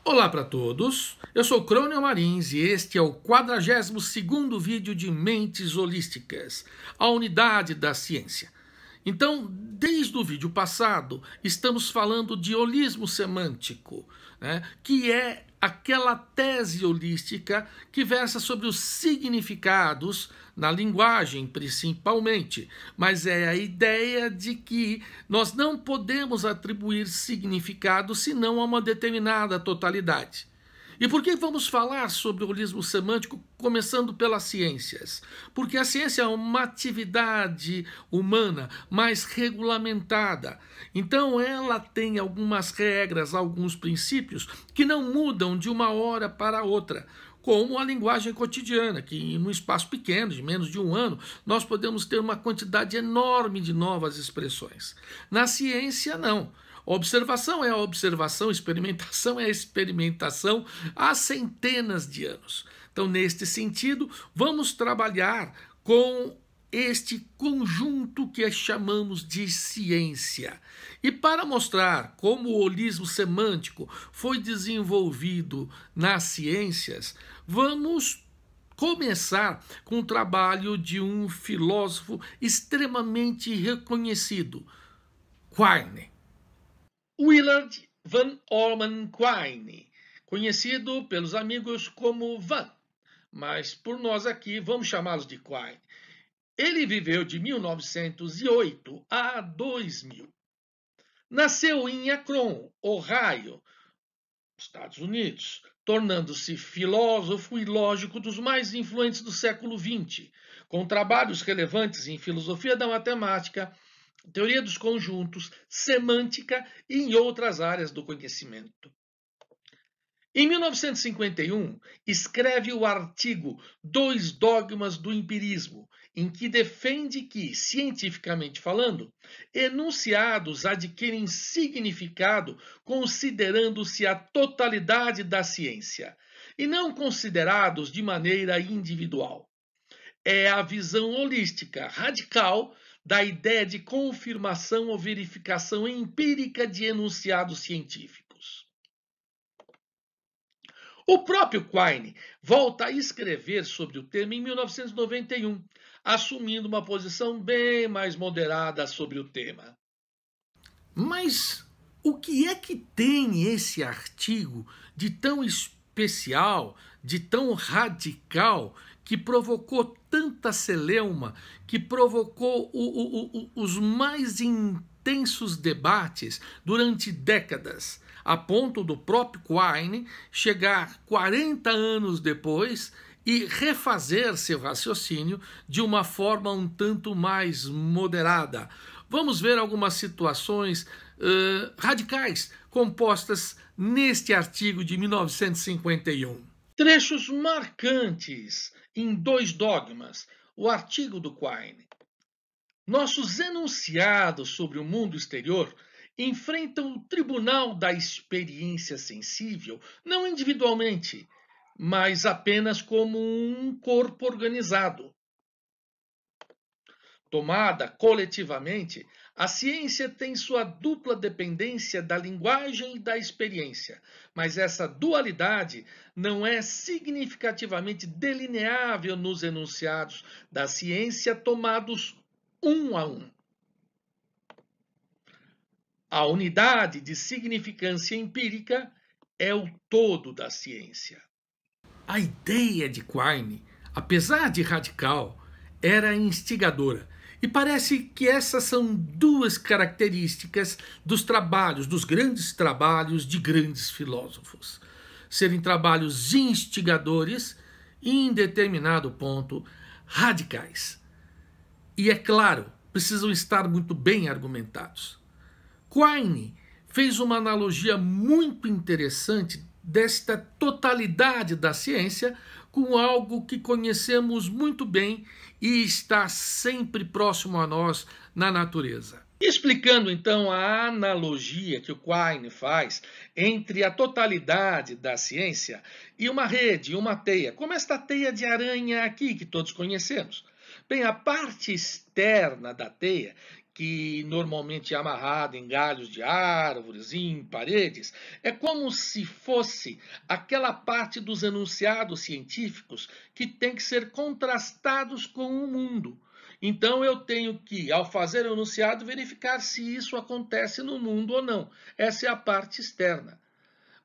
Olá para todos, eu sou Crônio Marins e este é o 42º vídeo de Mentes Holísticas, a unidade da ciência. Então, desde o vídeo passado, estamos falando de holismo semântico, que é aquela tese holística que versa sobre os significados na linguagem, principalmente, mas é a ideia de que nós não podemos atribuir significado senão a uma determinada totalidade. E por que vamos falar sobre o holismo semântico, começando pelas ciências? Porque a ciência é uma atividade humana mais regulamentada. Então ela tem algumas regras, alguns princípios que não mudam de uma hora para outra, como a linguagem cotidiana, que num espaço pequeno, de menos de um ano, nós podemos ter uma quantidade enorme de novas expressões. Na ciência, não. Observação é a observação, experimentação é a experimentação há centenas de anos. Então, neste sentido, vamos trabalhar com este conjunto que chamamos de ciência. E para mostrar como o holismo semântico foi desenvolvido nas ciências, vamos começar com o trabalho de um filósofo extremamente reconhecido, Quine. Willard Van Orman Quine, conhecido pelos amigos como Van, mas por nós aqui vamos chamá-los de Quine. Ele viveu de 1908 a 2000. Nasceu em Akron, Ohio, Estados Unidos, tornando-se filósofo e lógico dos mais influentes do século XX, com trabalhos relevantes em filosofia da matemática, teoria dos conjuntos, semântica e em outras áreas do conhecimento. Em 1951, escreve o artigo Dois Dogmas do Empirismo, em que defende que, cientificamente falando, enunciados adquirem significado considerando-se a totalidade da ciência, e não considerados de maneira individual. É a visão holística radical da ideia de confirmação ou verificação empírica de enunciados científicos. O próprio Quine volta a escrever sobre o tema em 1991, assumindo uma posição bem mais moderada sobre o tema. Mas o que é que tem esse artigo de tão especial, de tão radical, que provocou tanta celeuma, que provocou os mais intensos debates durante décadas, a ponto do próprio Quine chegar 40 anos depois e refazer seu raciocínio de uma forma um tanto mais moderada? Vamos ver algumas situações radicais compostas neste artigo de 1951. Trechos marcantes em Dois Dogmas, o artigo do Quine. Nossos enunciados sobre o mundo exterior enfrentam o tribunal da experiência sensível, não individualmente, mas apenas como um corpo organizado. Tomada coletivamente, a ciência tem sua dupla dependência da linguagem e da experiência, mas essa dualidade não é significativamente delineável nos enunciados da ciência tomados um a um. A unidade de significância empírica é o todo da ciência. A ideia de Quine, apesar de radical, era instigadora. E parece que essas são duas características dos trabalhos, dos grandes trabalhos de grandes filósofos. Serem trabalhos instigadores e, em determinado ponto, radicais. E, é claro, precisam estar muito bem argumentados. Quine fez uma analogia muito interessante desta totalidade da ciência com algo que conhecemos muito bem e está sempre próximo a nós na natureza. Explicando então a analogia que o Quine faz entre a totalidade da ciência e uma rede, uma teia, como esta teia de aranha aqui que todos conhecemos. Bem, a parte externa da teia, que normalmente é amarrada em galhos de árvores e em paredes, é como se fosse aquela parte dos enunciados científicos que tem que ser contrastados com o mundo. Então eu tenho que, ao fazer o enunciado, verificar se isso acontece no mundo ou não. Essa é a parte externa.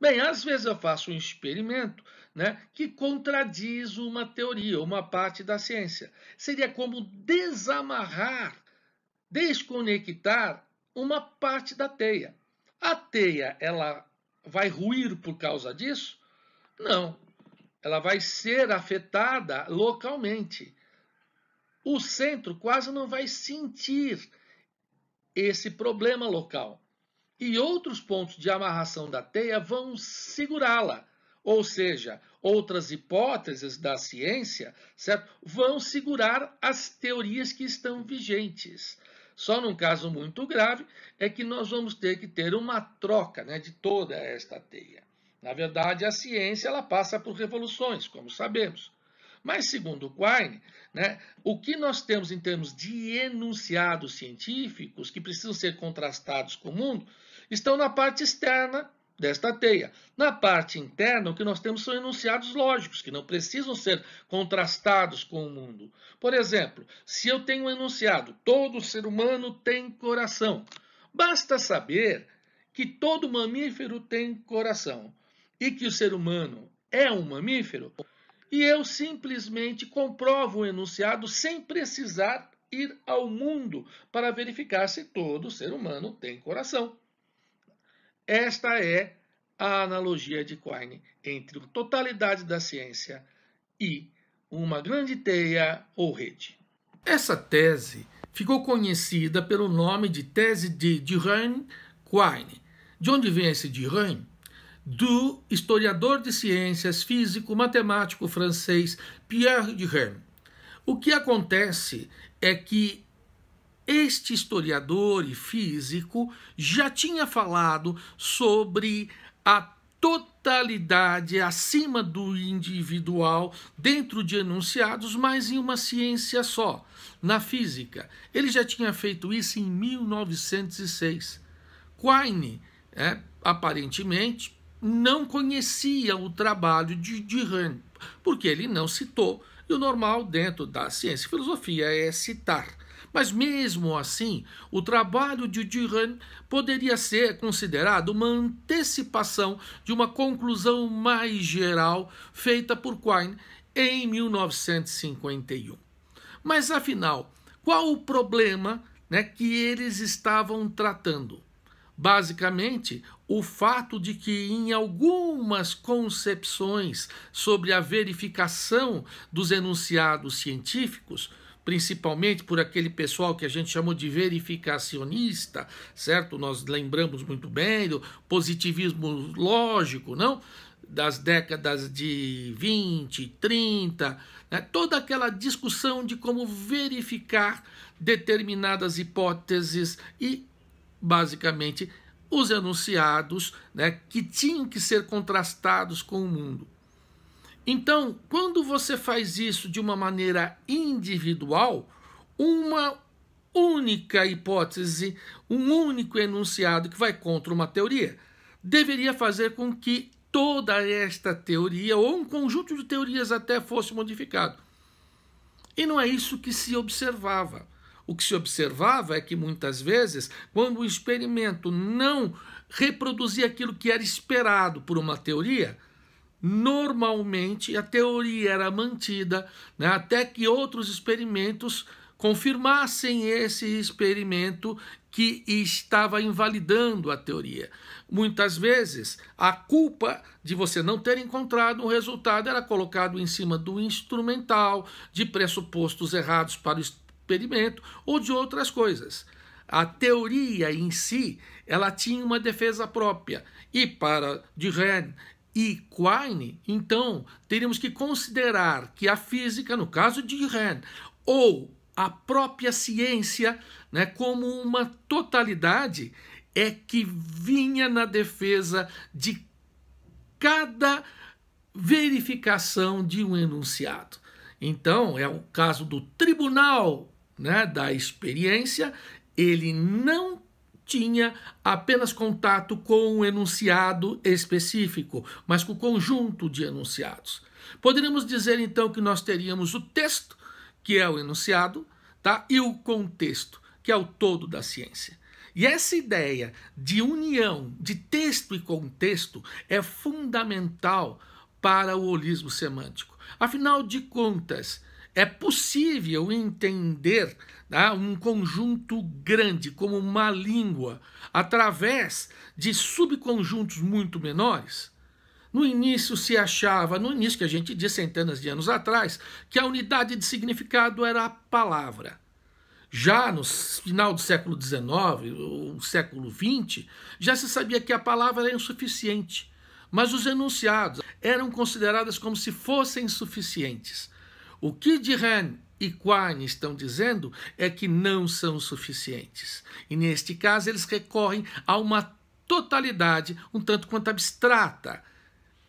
Bem, às vezes eu faço um experimento, né, que contradiz uma teoria, uma parte da ciência. Seria como desamarrar, desconectar uma parte da teia. A teia, ela vai ruir por causa disso? Não. Ela vai ser afetada localmente. O centro quase não vai sentir esse problema local. E outros pontos de amarração da teia vão segurá-la. Ou seja, outras hipóteses da ciência, certo, vão segurar as teorias que estão vigentes. Só num caso muito grave é que nós vamos ter que ter uma troca, né, de toda esta teia. Na verdade, a ciência ela passa por revoluções, como sabemos. Mas, segundo Quine, né, o que nós temos em termos de enunciados científicos que precisam ser contrastados com o mundo estão na parte externa desta teia. Na parte interna, o que nós temos são enunciados lógicos, que não precisam ser contrastados com o mundo. Por exemplo, se eu tenho um enunciado, todo ser humano tem coração. Basta saber que todo mamífero tem coração e que o ser humano é um mamífero, e eu simplesmente comprovo o enunciado sem precisar ir ao mundo para verificar se todo ser humano tem coração. Esta é a analogia de Quine entre a totalidade da ciência e uma grande teia ou rede. Essa tese ficou conhecida pelo nome de tese de Duhem-Quine. De onde vem esse Duhem? Do historiador de ciências, físico, matemático francês Pierre Duhem. O que acontece é que este historiador e físico já tinha falado sobre a totalidade acima do individual dentro de enunciados, mas em uma ciência só, na física. Ele já tinha feito isso em 1906. Quine, aparentemente, não conhecia o trabalho de Duhem, porque ele não citou, e o normal dentro da ciência e filosofia é citar. Mas mesmo assim, o trabalho de Duhem poderia ser considerado uma antecipação de uma conclusão mais geral feita por Quine em 1951. Mas afinal, qual o problema, né, que eles estavam tratando? Basicamente, o fato de que em algumas concepções sobre a verificação dos enunciados científicos, principalmente por aquele pessoal que a gente chamou de verificacionista, certo? Nós lembramos muito bem do positivismo lógico, não? Das décadas de 20, 30, né? Toda aquela discussão de como verificar determinadas hipóteses e, basicamente, os enunciados, né, que tinham que ser contrastados com o mundo. Então, quando você faz isso de uma maneira individual, uma única hipótese, um único enunciado que vai contra uma teoria, deveria fazer com que toda esta teoria, ou um conjunto de teorias até, fosse modificado. E não é isso que se observava. O que se observava é que, muitas vezes, quando o experimento não reproduzia aquilo que era esperado por uma teoria, normalmente a teoria era mantida, né, até que outros experimentos confirmassem esse experimento que estava invalidando a teoria. Muitas vezes, a culpa de você não ter encontrado um resultado era colocado em cima do instrumental, de pressupostos errados para o experimento ou de outras coisas. A teoria em si, ela tinha uma defesa própria. E para Duhem e Quine, então, teríamos que considerar que a física, no caso de Duhem, ou a própria ciência, né, como uma totalidade, é que vinha na defesa de cada verificação de um enunciado. Então, é o caso do tribunal, né, da experiência Ele não tinha apenas contato com um enunciado específico, mas com o conjunto de enunciados. Poderíamos dizer, então, que nós teríamos o texto, que é o enunciado, tá? E o contexto, que é o todo da ciência. E essa ideia de união de texto e contexto é fundamental para o holismo semântico. Afinal de contas, é possível entender, tá, um conjunto grande, como uma língua, através de subconjuntos muito menores? No início se achava, no início que a gente disse centenas de anos atrás, que a unidade de significado era a palavra. Já no final do século XIX, ou século XX, já se sabia que a palavra era insuficiente, mas os enunciados eram considerados como se fossem suficientes. O que Girard e Quine estão dizendo é que não são suficientes. E neste caso eles recorrem a uma totalidade um tanto quanto abstrata,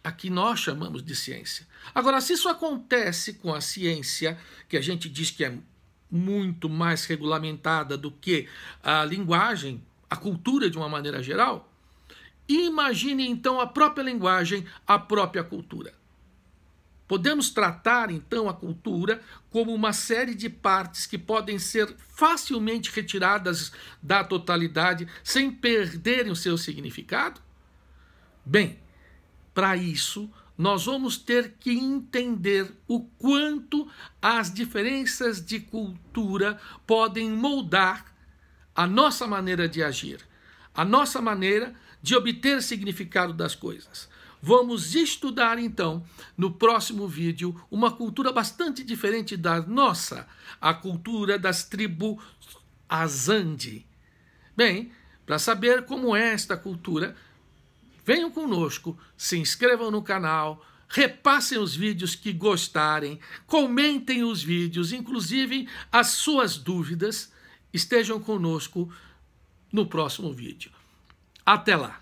a que nós chamamos de ciência. Agora, se isso acontece com a ciência, que a gente diz que é muito mais regulamentada do que a linguagem, a cultura de uma maneira geral, imagine então a própria linguagem, a própria cultura. Podemos tratar então a cultura como uma série de partes que podem ser facilmente retiradas da totalidade sem perderem o seu significado? Bem, para isso, nós vamos ter que entender o quanto as diferenças de cultura podem moldar a nossa maneira de agir, a nossa maneira de obter significado das coisas. Vamos estudar, então, no próximo vídeo, uma cultura bastante diferente da nossa, a cultura das tribos Azande. Bem, para saber como é esta cultura, venham conosco, se inscrevam no canal, repassem os vídeos que gostarem, comentem os vídeos, inclusive as suas dúvidas, estejam conosco no próximo vídeo. Até lá!